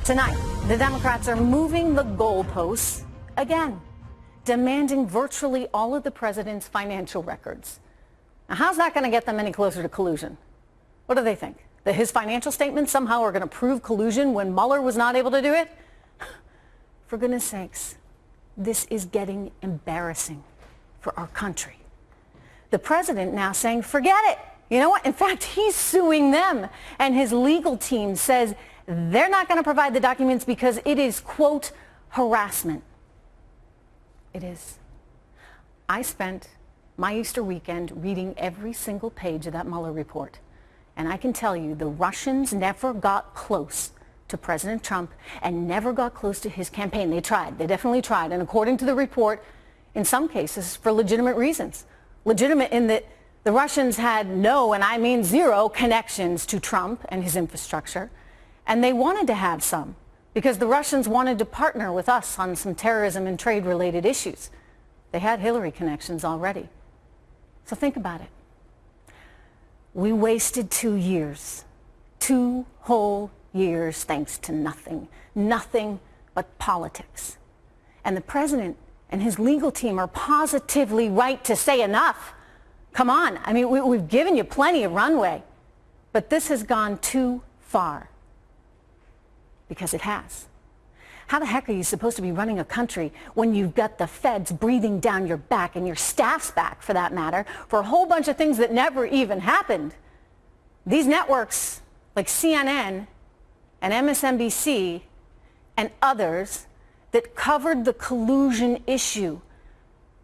Tonight, the Democrats are moving the goalposts again, demanding virtually all of the president's financial records. Now, how's that going to get them any closer to collusion? What do they think? That his financial statements somehow are going to prove collusion when Mueller was not able to do it? For goodness sakes, this is getting embarrassing for our country. The president now saying, forget it. You know what? In fact, he's suing them. And his legal team says they're not going to provide the documents because it is, quote, harassment. It is. I spent my Easter weekend reading every single page of that Mueller report. And I can tell you the Russians never got close to President Trump and never got close to his campaign. They tried. They definitely tried. And according to the report, in some cases, for legitimate reasons. Legitimate in that the Russians had no, and I mean zero, connections to Trump and his infrastructure. And they wanted to have some because the Russians wanted to partner with us on some terrorism and trade-related issues. They had Hillary connections already. So think about it. We wasted 2 years, 2 whole years, thanks to nothing but politics. And the president and his legal team are positively right to say enough. Come on. I mean, we've given you plenty of runway, but this has gone too far because it has. How the heck are you supposed to be running a country when you've got the feds breathing down your back and your staff's back, for that matter, for a whole bunch of things that never even happened? These networks like CNN and MSNBC and others that covered the collusion issue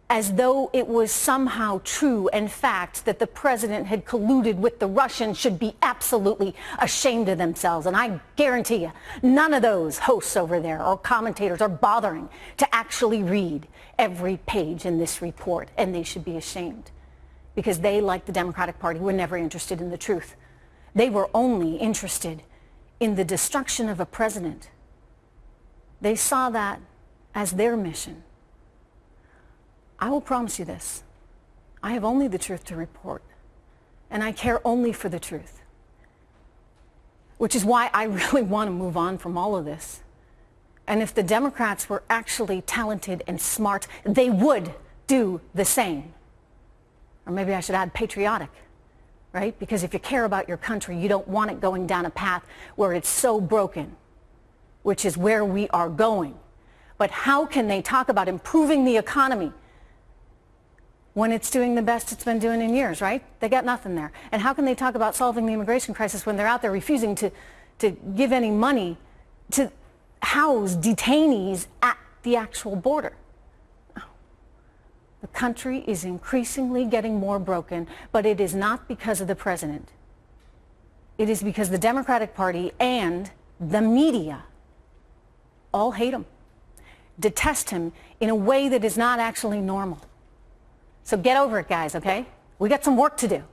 as though it was somehow true and fact that the president had colluded with the Russians should be absolutely ashamed of themselves. And I guarantee you, none of those hosts over there or commentators are bothering to actually read every page in this report, and they should be ashamed because they, like the Democratic Party, were never interested in the truth. They were only interested in the destruction of a president. They saw that as their mission. I will promise you this. I have only the truth to report, and I care only for the truth, which is why I really want to move on from all of this. And if the Democrats were actually talented and smart, they would do the same. Or maybe I should add patriotic, right? Because if you care about your country, you don't want it going down a path where it's so broken, which is where we are going. But how can they talk about improving the economy when it's doing the best it's been doing in years, right? They got nothing there. And how can they talk about solving the immigration crisis when they're out there refusing to give any money to house detainees at the actual border? The country is increasingly getting more broken, but it is not because of the president. It is because the Democratic Party and the media all hate him, detest him in a way that is not actually normal. So get over it, guys, okay? We got some work to do.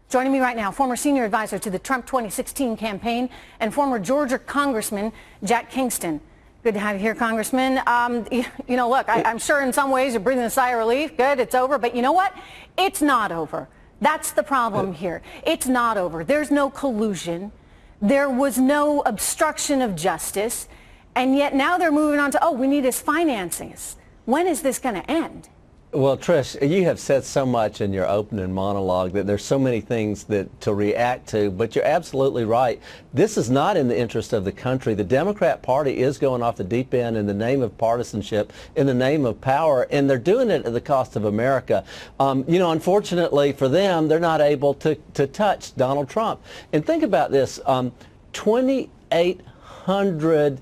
Joining me right now, former senior advisor to the Trump 2016 campaign and former Georgia Congressman Jack Kingston. Good to have you here, Congressman. You know, look, I'm sure in some ways you're breathing a sigh of relief. Good, it's over. But you know what? It's not over. That's the problem here. It's not over. There's no collusion. There was no obstruction of justice. And yet now they're moving on to, oh, we need his finances. When is this going to end? Well, Trish, you have said so much in your opening monologue that there's so many things to react to, but you're absolutely right. This is not in the interest of the country. The Democrat Party is going off the deep end in the name of partisanship, in the name of power, and they're doing it at the cost of America. You know, unfortunately for them, they're not able to touch Donald Trump. And think about this, 2,800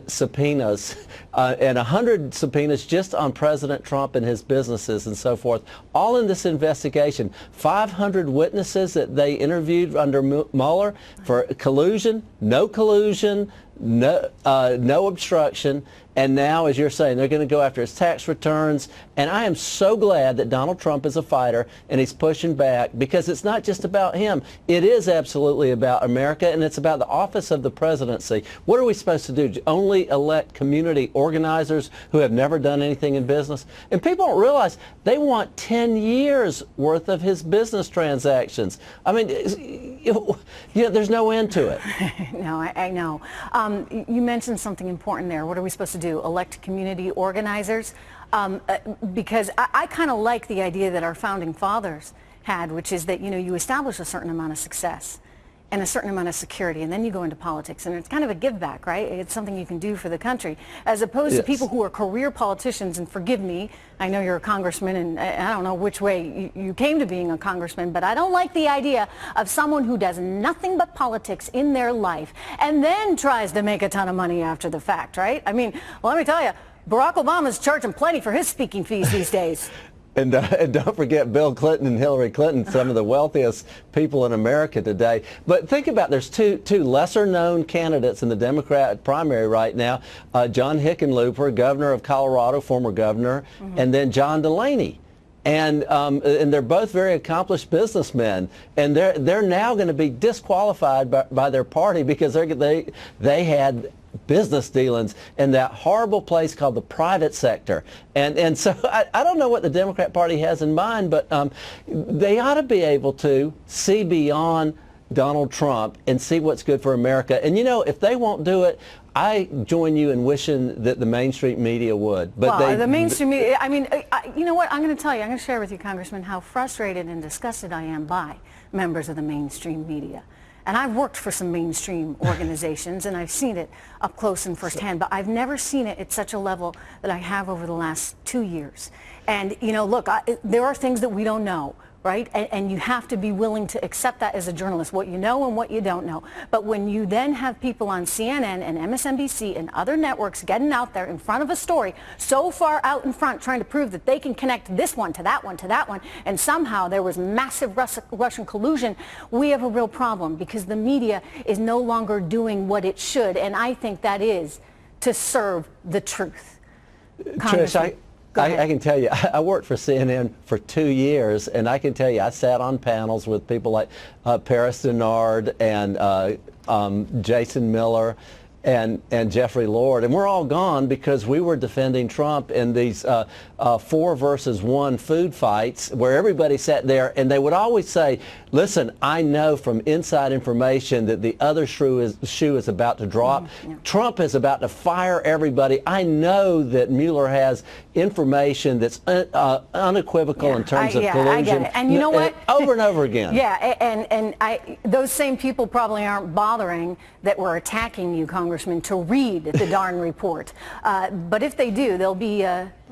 subpoenas and 100 subpoenas just on President Trump and his businesses and so forth, all in this investigation. 500 witnesses that they interviewed under Mueller for collusion, no obstruction, and now, as you're saying, they're going to go after his tax returns. And I am so glad that Donald Trump is a fighter and he's pushing back, because it's not just about him. It is absolutely about America, and it's about the office of the presidency. What are we supposed to do? Only elect community organizers who have never done anything in business? And people don't realize they want 10 years worth of his business transactions. I mean, you know, there's no end to it. No, I know. You mentioned something important there. What are we supposed to do? Elect community organizers? Because I kind of like the idea that our founding fathers had, which is that, you establish a certain amount of success and a certain amount of security, and then you go into politics, and it's kind of a give back, right? It's something you can do for the country, as opposed to people who are career politicians. And forgive me, I know you're a congressman, and I don't know which way you came to being a congressman, but I don't like the idea of someone who does nothing but politics in their life and then tries to make a ton of money after the fact, right? I mean, well, let me tell you, Barack Obama's charging plenty for his speaking fees these days. And don't forget Bill Clinton and Hillary Clinton, some of the wealthiest people in America today. But think about, there's two lesser-known candidates in the Democrat primary right now, John Hickenlooper, governor of Colorado, former governor, and then John Delaney. And they're both very accomplished businessmen, and they're now going to be disqualified by their party because they had business dealings in that horrible place called the private sector. And so I don't know what the Democrat Party has in mind, but they ought to be able to see beyond Donald Trump and see what's good for America. And if they won't do it, I join you in wishing that the mainstream media would. But the mainstream media, I mean, you know what, I'm going to tell you, I'm going to share with you, Congressman, how frustrated and disgusted I am by members of the mainstream media. And I've worked for some mainstream organizations, and I've seen it up close and firsthand, but I've never seen it at such a level that I have over the last 2 years. And, look, there are things that we don't know, right? And you have to be willing to accept that as a journalist, what you know and what you don't know. But when you then have people on CNN and MSNBC and other networks getting out there in front of a story so far out in front trying to prove that they can connect this one to that one to that one, and somehow there was massive Russian collusion, we have a real problem because the media is no longer doing what it should. And I think that is to serve the truth. Trish, I can tell you, I worked for CNN for 2 years, and I can tell you I sat on panels with people like Paris Denard and Jason Miller and Jeffrey Lord, and we're all gone because we were defending Trump in these 4 versus 1 food fights where everybody sat there, and they would always say, listen, I know from inside information that the other shoe is about to drop. Trump is about to fire everybody. I know that Mueller has information that's unequivocal in terms of collusion. I get it. And you know what? Over and over again. Yeah, and those same people probably aren't bothering that we're attacking you, Congressman, to read the darn report. But if they do, they'll be,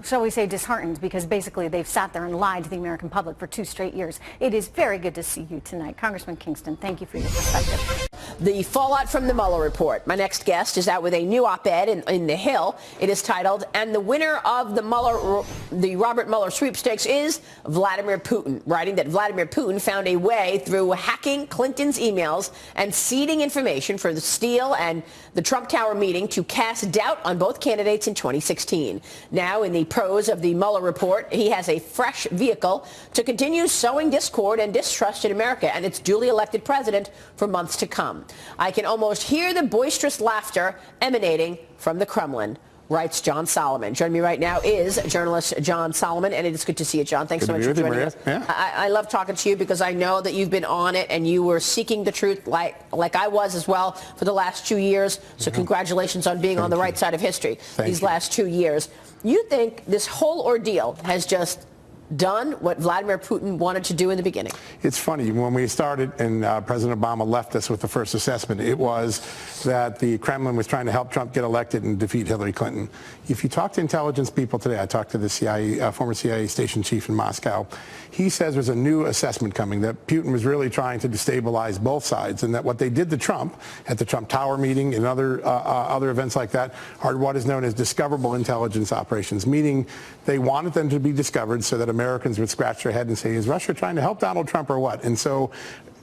shall we say, disheartened because basically they've sat there and lied to the American public for 2 straight years. It is very good to see you tonight. Congressman Kingston, thank you for your perspective. The fallout from the Mueller report. My next guest is out with a new op-ed in The Hill. It is titled, "And the winner of the Robert Mueller sweepstakes is Vladimir Putin," writing that Vladimir Putin found a way through hacking Clinton's emails and seeding information for the Steele and the Trump Tower meeting to cast doubt on both candidates in 2016. Now, in the prose of the Mueller report, he has a fresh vehicle to continue sowing discord and distrust in America and its duly elected president for months to come. I can almost hear the boisterous laughter emanating from the Kremlin, writes John Solomon. Joining me right now is journalist John Solomon, and it is good to see you, John. Thanks so much for joining us. Yeah. I love talking to you because I know that you've been on it and you were seeking the truth like I was as well for the last 2 years. So congratulations on being on the right side of history these last 2 years. You think this whole ordeal has just done what Vladimir Putin wanted to do in the beginning? It's funny, when we started and President Obama left us with the first assessment, it was that the Kremlin was trying to help Trump get elected and defeat Hillary Clinton. If you talk to intelligence people today, I talked to the CIA, former CIA station chief in Moscow, he says there's a new assessment coming, that Putin was really trying to destabilize both sides, and that what they did to Trump at the Trump Tower meeting and other events like that are what is known as discoverable intelligence operations, meaning they wanted them to be discovered so that Americans would scratch their head and say, is Russia trying to help Donald Trump or what? And so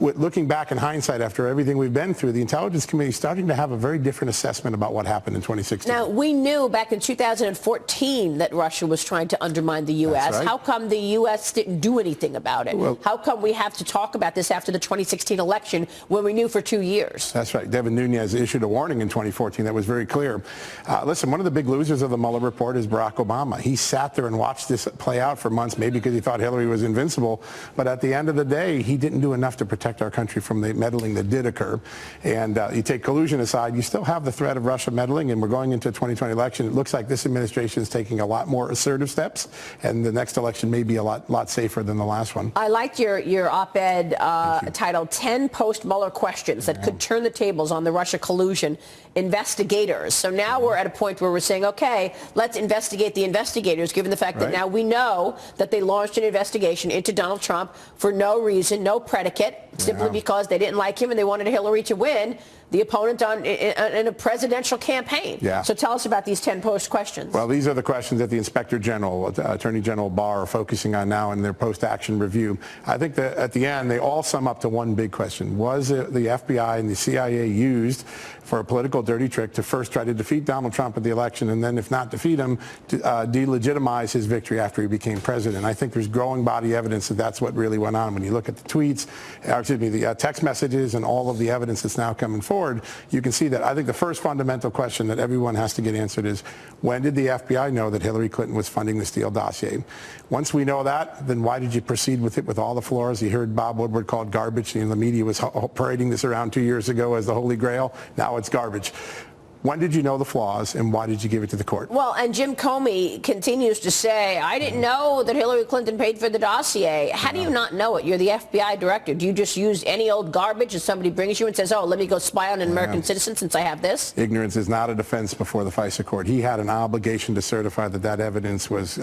looking back in hindsight after everything we've been through, the Intelligence Committee is starting to have a very different assessment about what happened in 2016. Now, we knew back in 2014 that Russia was trying to undermine the U.S. That's right. How come the U.S. didn't do anything about it? Well, how come we have to talk about this after the 2016 election when we knew for 2 years? That's right. Devin Nunes issued a warning in 2014 that was very clear. Listen, one of the big losers of the Mueller report is Barack Obama. He sat there and watched this play out for months, maybe because he thought Hillary was invincible. But at the end of the day, he didn't do enough to protect protect our country from the meddling that did occur. And you take collusion aside, you still have the threat of Russia meddling, and we're going into a 2020 election. It looks like this administration is taking a lot more assertive steps, and the next election may be a lot safer than the last one. I liked your op-ed titled 10 post-Mueller questions that could turn the tables on the Russia collusion investigators. So now we're at a point where we're saying, okay, let's investigate the investigators, given the fact that now we know that they launched an investigation into Donald Trump for no reason, no predicate, simply because they didn't like him and they wanted Hillary to win the opponent in a presidential campaign. So tell us about these 10 post questions. Well, these are the questions that the Inspector General, Attorney General Barr, are focusing on now in their post-action review. I think that at the end, they all sum up to one big question. Was the FBI and the CIA used for a political dirty trick to first try to defeat Donald Trump at the election, and then, if not defeat him, to delegitimize his victory after he became president? I think there's growing body evidence that that's what really went on. When you look at the tweets, the text messages, and all of the evidence that's now coming forward, you can see that. I think the first fundamental question that everyone has to get answered is, when did the FBI know that Hillary Clinton was funding the Steele dossier? Once we know that, then why did you proceed with it with all the flaws? You heard Bob Woodward call it garbage. The media was parading this around 2 years ago as the Holy Grail. Now it's garbage. When did you know the flaws, and why did you give it to the court? Well, and Jim Comey continues to say, I didn't know that Hillary Clinton paid for the dossier. How do you not know it? You're the FBI director. Do you just use any old garbage if somebody brings you and says, oh, let me go spy on an American citizen since I have this? Ignorance is not a defense before the FISA court. He had an obligation to certify that that evidence was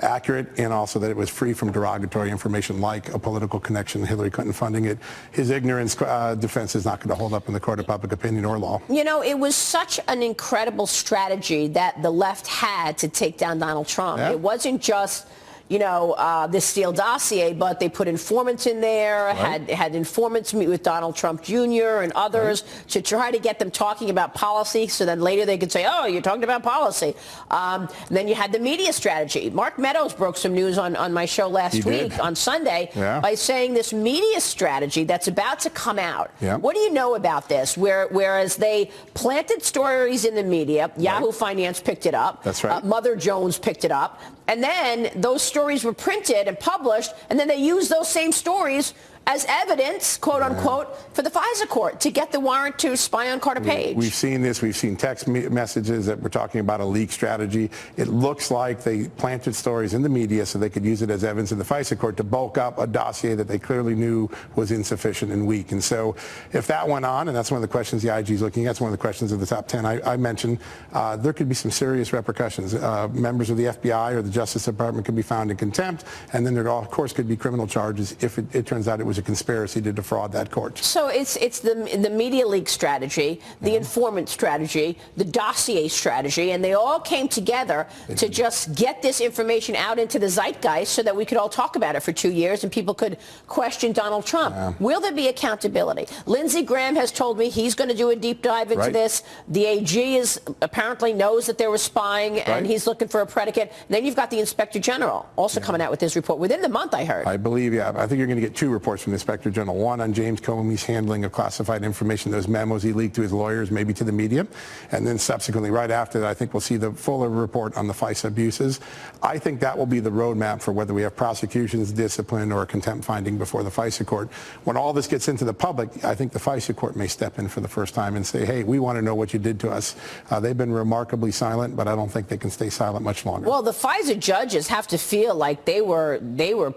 accurate, and also that it was free from derogatory information like a political connection, Hillary Clinton funding it. His ignorance defense is not going to hold up in the court of public opinion or law. You know, it was such an incredible strategy that the left had to take down Donald Trump. It wasn't just, you know, this Steele dossier, but they put informants in there, had informants meet with Donald Trump Jr. and others to try to get them talking about policy, so then later they could say, oh, you're talking about policy. Then you had the media strategy. Mark Meadows broke some news on my show last week on Sunday by saying this media strategy that's about to come out. What do you know about this? Whereas they planted stories in the media, Yahoo Finance picked it up, Mother Jones picked it up, and then those stories were printed and published, and then they used those same stories as evidence, quote unquote, for the FISA court to get the warrant to spy on Carter Page. We've seen this. We've seen text messages that we're talking about a leak strategy. It looks like they planted stories in the media so they could use it as evidence in the FISA court to bulk up a dossier that they clearly knew was insufficient and weak. And so if that went on, and that's one of the questions the IG is looking at, it's one of the questions of the top 10 I mentioned, there could be some serious repercussions. Members of the FBI or the Justice Department could be found in contempt, and then there, of course, could be criminal charges if it turns out it was a conspiracy to defraud that court. So it's the media leak strategy, the informant strategy, the dossier strategy, and they all came together to just get this information out into the zeitgeist so that we could all talk about it for 2 years and people could question Donald Trump. Will there be accountability? Lindsey Graham has told me he's going to do a deep dive into this. The AG apparently knows that there was spying, and he's looking for a predicate. And then you've got the Inspector General also coming out with his report within the month, I heard. I believe, I think you're going to get 2 reports from the Inspector General. One on James Comey's handling of classified information, those memos he leaked to his lawyers, maybe to the media. And then subsequently, right after that, I think we'll see the fuller report on the FISA abuses. I think that will be the roadmap for whether we have prosecutions, discipline, or a contempt finding before the FISA court. When all this gets into the public, I think the FISA court may step in for the first time and say, hey, we want to know what you did to us. They've been remarkably silent, but I don't think they can stay silent much longer. Well, the FISA judges have to feel like they were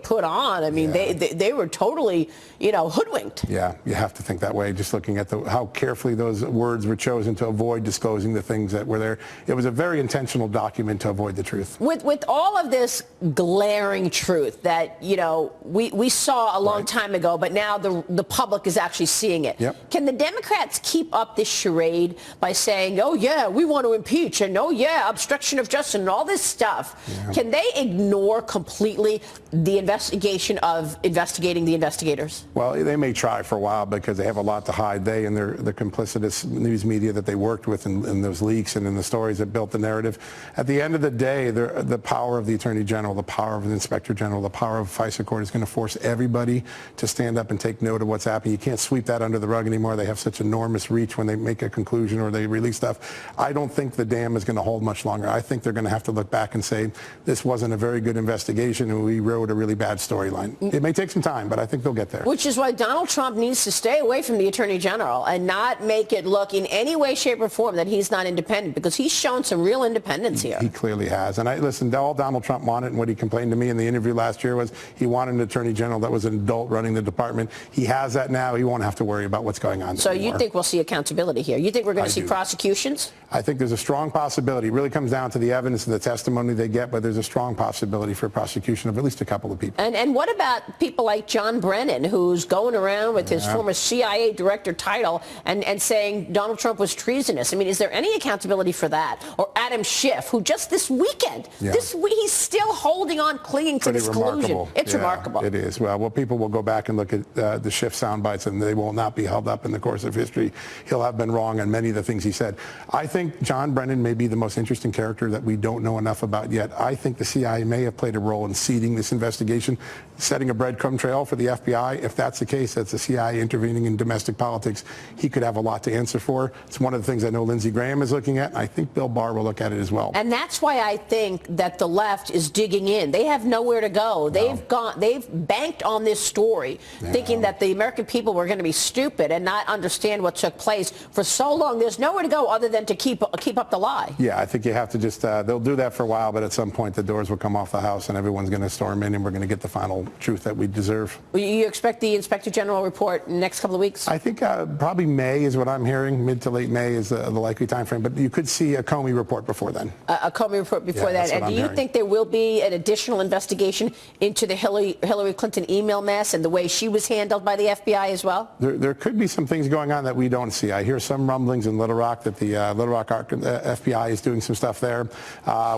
put on. I mean, they were totally, hoodwinked. Yeah, you have to think that way, just looking at how carefully those words were chosen to avoid disclosing the things that were there. It was a very intentional document to avoid the truth. With all of this glaring truth that, we saw a long time ago, but now the public is actually seeing it. Can the Democrats keep up this charade by saying, oh, yeah, we want to impeach, and oh, yeah, obstruction of justice and all this stuff? Can they ignore completely the investigation of investigating the investigators? Well, they may try for a while because they have a lot to hide. They and the complicitous news media that they worked with in those leaks and in the stories that built the narrative. At the end of the day, the power of the Attorney General, the power of the Inspector General, the power of FISA court is going to force everybody to stand up and take note of what's happening. You can't sweep that under the rug anymore. They have such enormous reach when they make a conclusion or they release stuff. I don't think the dam is going to hold much longer. I think they're going to have to look back and say, this wasn't a very good investigation and we wrote a really bad storyline. It may take some time, but I think they'll he'll get there. Which is why Donald Trump needs to stay away from the Attorney General and not make it look in any way, shape, or form that he's not independent, because he's shown some real independence here. He clearly has. And listen, all Donald Trump wanted, and what he complained to me in the interview last year, was he wanted an Attorney General that was an adult running the department. He has that now. He won't have to worry about what's going on So anymore. you think we'll see accountability here? You think we're going to see do. prosecutions? I think there's a strong possibility. It really comes down to the evidence and the testimony they get, but there's a strong possibility for prosecution of at least a couple of people. And what about people like John Brennan, who's going around with his former CIA director title and saying Donald Trump was treasonous? I mean, is there any accountability for that? Or Adam Schiff, who just this weekend, he's still holding on, clinging to this collusion. It's remarkable. It is. Well, people will go back and look at the Schiff sound bites, and they will not be held up in the course of history. He'll have been wrong on many of the things he said. I think John Brennan may be the most interesting character that we don't know enough about yet. I think the CIA may have played a role in seeding this investigation, setting a breadcrumb trail for the FBI. If that's the case, that's the CIA intervening in domestic politics. He could have a lot to answer for. It's one of the things I know Lindsey Graham is looking at, and I think Bill Barr will look at it as well. And that's why I think that the left is digging in. They have nowhere to go. They've banked on this story, thinking that the American people were going to be stupid and not understand what took place for so long. There's nowhere to go other than to keep up the lie. Yeah, I think you have to just, they'll do that for a while, but at some point the doors will come off the house and everyone's going to storm in and we're going to get the final truth that we deserve. You expect the Inspector General report in the next couple of weeks? I think probably May is what I'm hearing. Mid to late May is the likely time frame, but you could see a Comey report before then. A Comey report before that. And do you think there will be an additional investigation into the Hillary Clinton email mess and the way she was handled by the FBI as well? There could be some things going on that we don't see. I hear some rumblings in Little Rock that the Little Rock FBI is doing some stuff there.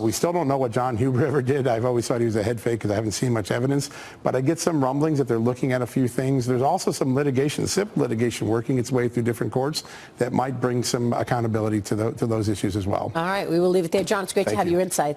We still don't know what John Huber ever did. I've always thought he was a head fake because I haven't seen much evidence. But I get some rumblings that they're looking at a few things. There's also some litigation, civil litigation, working its way through different courts that might bring some accountability to those issues as well. All right, we will leave it there. John, it's great to have your insight.